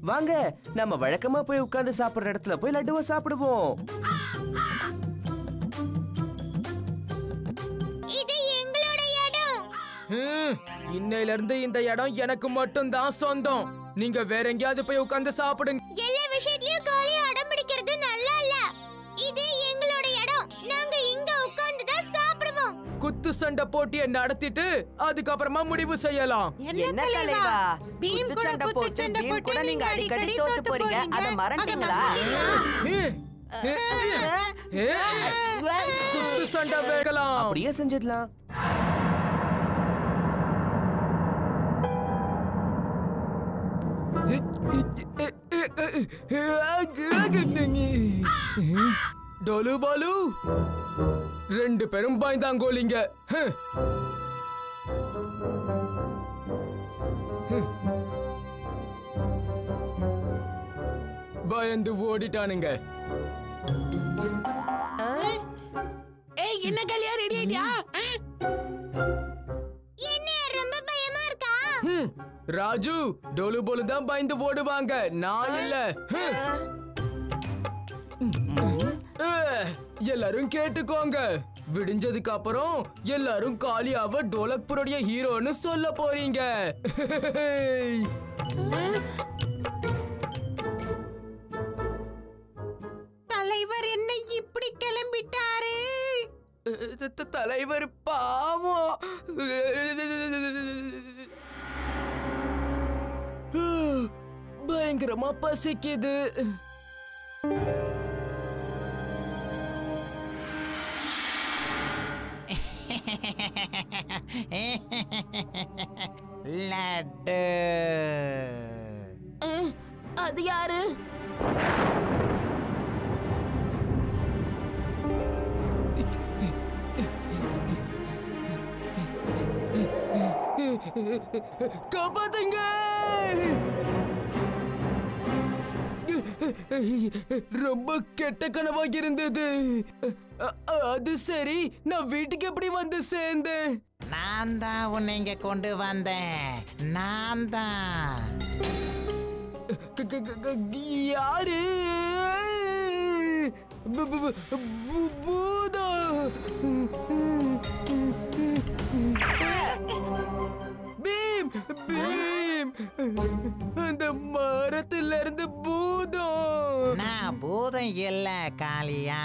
வாங்க நம்ம வழக்கமா போய் உட்கார்ந்து சாப்பிடுற இடத்துல போய் லட்டுவை சாப்பிடுவோம். இது எங்களோட இடம். இன்னையில இருந்து இந்த இடம் எனக்கு மட்டும் தான் சொந்தம். நீங்க வேற எங்கயாவது போய் உட்கார்ந்து சாப்பிடுங்க. எல்லா விஷயத்திலயும் காளியா அடம் பிடிக்கிறது நல்லா இல்ல. இது எங்களோட இடம். நாங்க இங்க உட்கார்ந்து தான் சாப்பிடுவோம். குத்து சண்டை போட்டியை நடத்திட்டு அதுக்கப்புறமா முடிவு செய்யலாம். என்ன தலைவா? பீம் கூட நீங்க அடிக்கடி தோத்து போறீங்க. அத மறந்துட்டீங்களா? குத்து சண்டை வைக்கலாம். அப்படியே செஞ்சிடலாம். டோலு பாலு, 2 பேரும் பயந்தாங்கோலிங்க. பயந்து ஓடிட்டானுங்க. ஏய், என்ன கலியா ரெடி ஆயிட்டியா? என்ன ரொம்ப பயமா இருக்கா? ராஜு, டோலு போலு தான் பயந்து ஓடுவாங்க, நான் இல்ல. எல்லாரும் கேட்டுக்கோங்க. விடிஞ்சதுக்கு அப்புறம் எல்லாரும் காளியாவ டோலக்பூருடைய ஹீரோன்னு சொல்ல போறீங்க. தலைவர் என்ன இப்படி கிளம்பிட்டாரு? தலைவர் பாவம். பயங்கரமா பசிக்குது. லட்டு. அது யாரு? காப்பாத்துங்க. ரொம்ப கெட்ட கனவாக இருந்தது. அது சரி, நான் வீட்டுக்கு எப்படி வந்து சேர்ந்தேன்? நான் தான் உன்னை இங்க கொண்டு வந்தேன். நான் தான். யாரு? பூதம். பீம், பீம், அந்த மரத்துல இருந்து பூதம். நான் பூதம் இல்ல காளியா.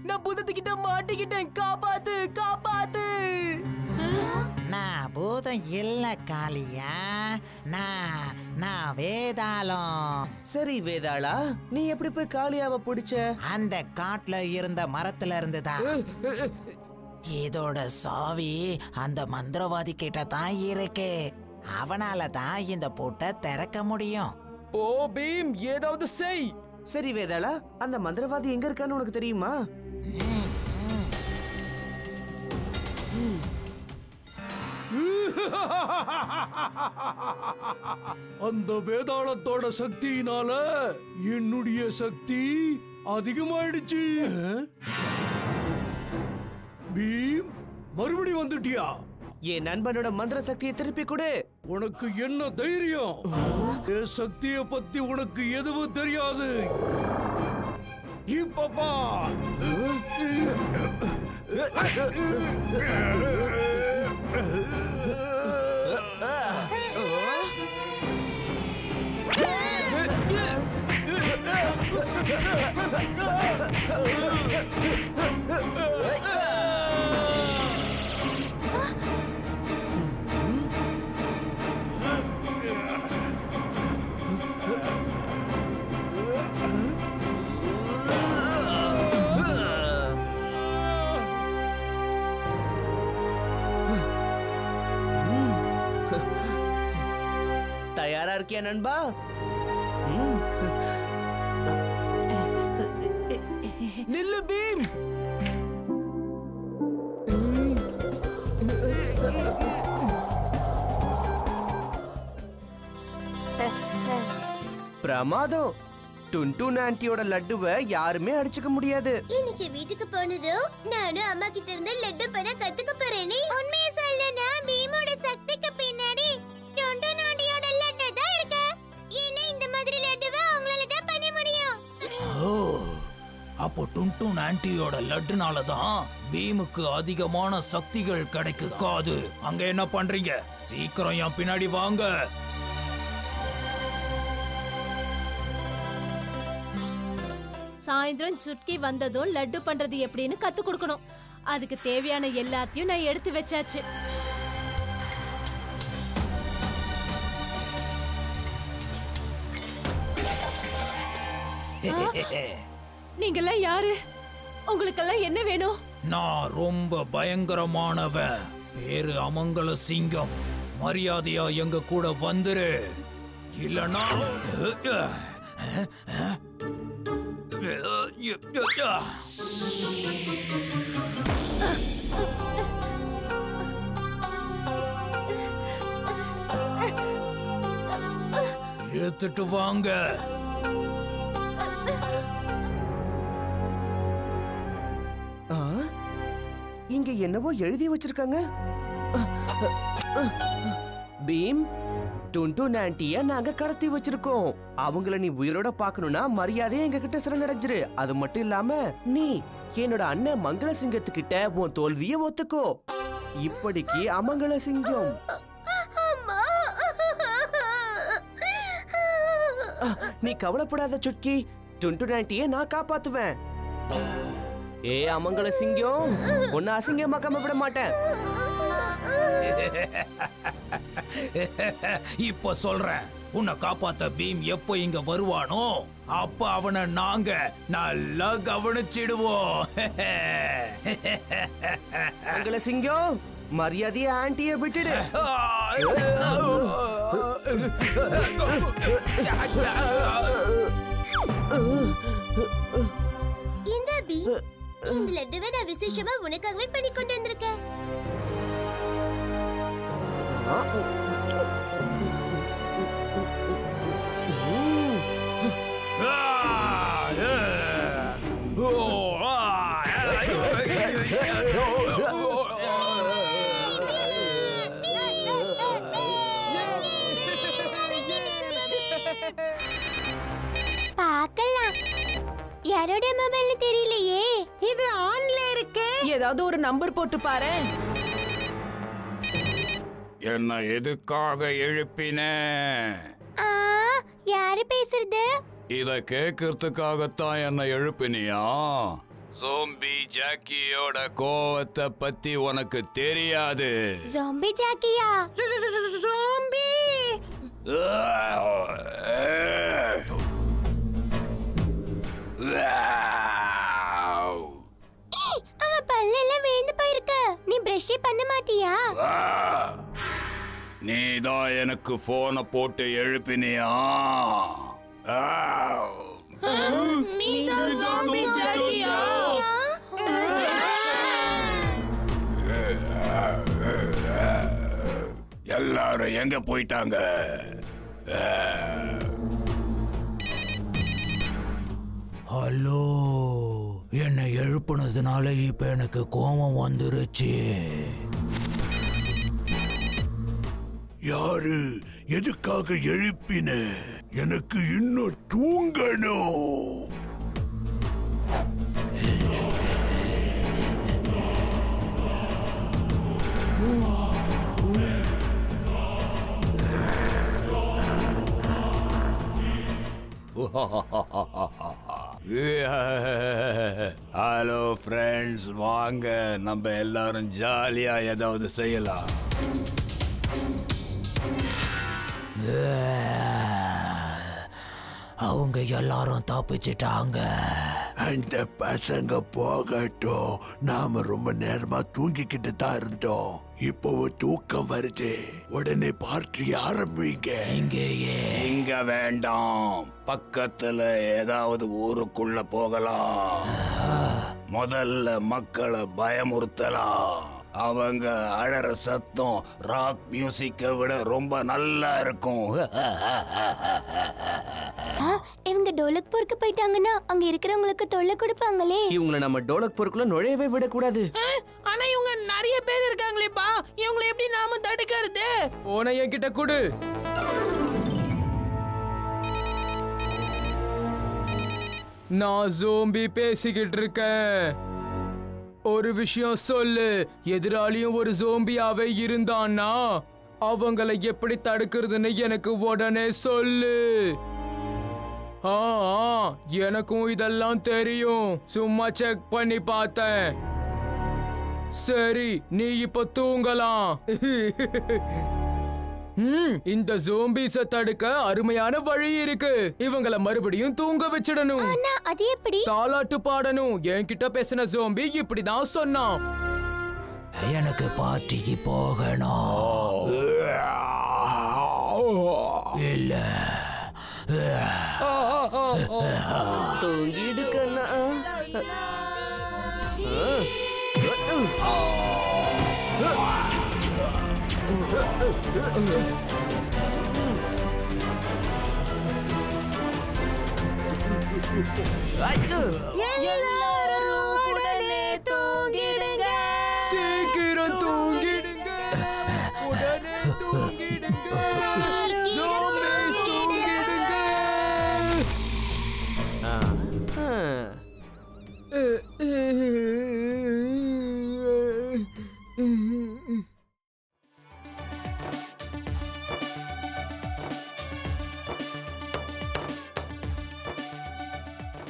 நான் பூதத்துக்கிட்ட மாட்டிக்கிட்டேன். காப்பாத்து, காப்பாத்து. நான் பூதம் இல்ல காளியா. நான் வேதாளம். சரி வேதாளா, நீ எப்படி போய் காளியாவை பிடிச்ச? அந்த காட்டுல இருந்த மரத்துல இருந்துதான். இதோட சாவி அந்த மந்திரவாதி கிட்ட தான் இருக்கு. அவனால தான் இந்த பூட்டை திறக்க முடியும். ஓ பீம், ஏதாவது செய். சரி வேதாளா, அந்த மந்திரவாதி எங்க இருக்கான்னு உனக்கு தெரியுமா? அந்த வேதாளத்தோட சக்தியினால என்னுடைய சக்தி அதிகமாயிடுச்சு. பீம், மறுபடி வந்துட்டியா? என் நண்பனோட மந்திர சக்தியை திருப்பி கொடு. உனக்கு என்ன தைரியம்? என் சக்தியை பத்தி உனக்கு எதுவும் தெரியாது. இப்பப்பா தயாரா இருக்கியா நண்பா? நில்லு பீம். பிரமாதம். டுன்டுன் ஆன்ட்டியோட லட்டுவை யாருமே அடிச்சுக்க முடியாது. இன்னைக்கு வீட்டுக்கு போனதும் நானும் அம்மா கிட்ட இருந்து லட்டு பண்ண கத்துக்க போறேனே. உண்மையை சொல்லனா பீமோட சக்திக்கு பின்னாடி டுன்டுன் ஆண்டியோட லட்டு தான் இருக்கு. அப்போ டுன்டுன் ஆன்ட்டியோட லட்டுனால தான் பீமுக்கு அதிகமான சக்திகள் கிடைக்காது. அங்க என்ன பண்றீங்க? சீக்கிரம் என் பின்னாடி வாங்க. சாயந்தரம் சுட்கி வந்ததும் லட்டு பண்றது எப்படின்னு கத்து கொடுக்கணும். அதுக்கு தேவையான எல்லாத்தையும் நான் எடுத்து வச்சாச்சு. நீங்கெல்லாம் யாரு? உங்களுக்கெல்லாம் என்ன வேணும்? நான் ரொம்ப பயங்கரமானவன். பேரு அமங்கல சிங்கம். மரியாதையா எங்க கூட வந்துரு, இல்லனா எடுத்துட்டு வாங்க. இங்க என்னவோ எழுதி வச்சிருக்காங்க. பீம், டுன்டுன் ஆன்ட்டிய நாங்க கடத்தி வச்சிருக்கோம். அவங்கள நீ உயிரோட பாக்கணும்னா மரியாதையா எங்க கிட்ட சரணடைஞ்சிரு. அது மட்டும் இல்லாம நீ என்னோட அண்ணன் மங்கள சிங்கத்துக்கிட்ட உன் தோல்விய ஒத்துக்கோ. இப்படிக்கு அமங்கல சிங்கம். நீ கவலைப்படாத சுட்கி, டுன்டுன் ஆன்ட்டிய நான் காப்பாத்துவேன். ஏ அமங்கல சிங்கம், உன்னை அசிங்கமாக்காம விட மாட்டேன். இப்ப சொல்றேன், உன்னை காப்பாத்த பீம் எப்போ இங்க வருவானோ அப்ப அவனை நாங்க நல்லா கவனிச்சிடுவோம். அமங்கல சிங்கம், மரியாதையா ஆன்ட்டிய விட்டுடு. இந்த பி, இந்த லட்டுவை நான் விசேஷமா உனக்காகவே பண்ணி கொண்டு வந்திருக்கேன். பார்க்கலாம். யாரோட மொபைல்னு தெரியலையே. இது ஆன்ல இருக்கு. ஏதாவது ஒரு நம்பர் போட்டு பாரு. என்ன எதுக்காக எழுப்பின? யாரு பேசுறது? இத கேட்கறதுக்காகத்தான் என்ன எழுப்பினியா? ஜோம்பி ஜாக்கியோட கோவத்தை பத்தி உனக்கு தெரியாது. ஜோம்பி ஜாக்கியா? ஜோம்பி அவன் பல்லெல்லாம் விழுந்து போயிருக்கு. நீ பிரஷ் பண்ண மாட்டியா? நீதான் எனக்கு போனை போட்டு எழுப்பினியா? எல்லாரும் எங்க போயிட்டாங்க? ஹலோ, என்னை எழுப்புனதுனால இப்ப எனக்கு கோபம் வந்துருச்சு. யாரு? எதுக்காக எழுப்பின? எனக்கு இன்னும் தூங்கணும். ஹலோ ஃப்ரெண்ட்ஸ், வாங்க நம்ம எல்லாரும் ஜாலியா ஏதாவது செய்யலாம். அவங்க எல்லாரும் தப்பிச்சிட்டாங்க. அந்த பசங்க போகட்டும். நாம ரொம்ப நேரமா தூங்கிக்கிட்டு தான் இருந்தோம். இப்போ தூக்கம் வருது. உடனே பார்ட்டி ஆரம்பிங்க. இங்க வேண்டாம், பக்கத்துல ஏதாவது ஊருக்குள்ள போகலாம். முதல்ல மக்களை பயமுறுத்தலாம். அவங்க அழற சத்தம் ராக் மியூசிக்கை விட ரொம்ப நல்லா இருக்கும். இவங்க டோலக்பூருக்கு போயிட்டாங்கன்னா அங்க இருக்கிறவங்களுக்கு தொல்லை கொடுப்பாங்களே. இவங்களை நம்ம டோலக்பூருக்குள்ள நுழையவே விடக்கூடாது. ஆனா இவங்க நிறைய பேர் இருக்காங்களேப்பா, இவங்களை எப்படி நாம தடுக்கிறது? போன என்கிட்ட கொடு. நான் ஜோம்பி பேசிக்கிட்டு இருக்கேன். ஒரு விஷயம் சொல்லு, எதிராளியும் ஒரு ஜோம்பியாவே இருந்தான்னா அவங்களை எப்படி தடுக்கிறதுன்னு எனக்கு உடனே சொல்லு. எனக்கும் இதெல்லாம் தெரியும், சும்மா செக் பண்ணி பார்த்தேன். சரி, நீ இப்ப தூங்கலாம். இந்த ஜோம்பிஸ தடுக்க அருமையான வழி இருக்கு. இவங்கள மறுபடியும் தூங்க வச்சிடணும். அது எப்படி? தாலாட்டு பாடணும். என்கிட்ட பேசின ஜோம்பி இப்படிதான் சொன்னான். எனக்கு பார்ட்டிக்கு போகணும். இல்ல தூங்கிடு கண்ணா. எல்லாரும் உடனே தூங்கிடுங்க. சீக்கிரம் தூங்கிடுங்க. உடனே தூங்கிடுங்க.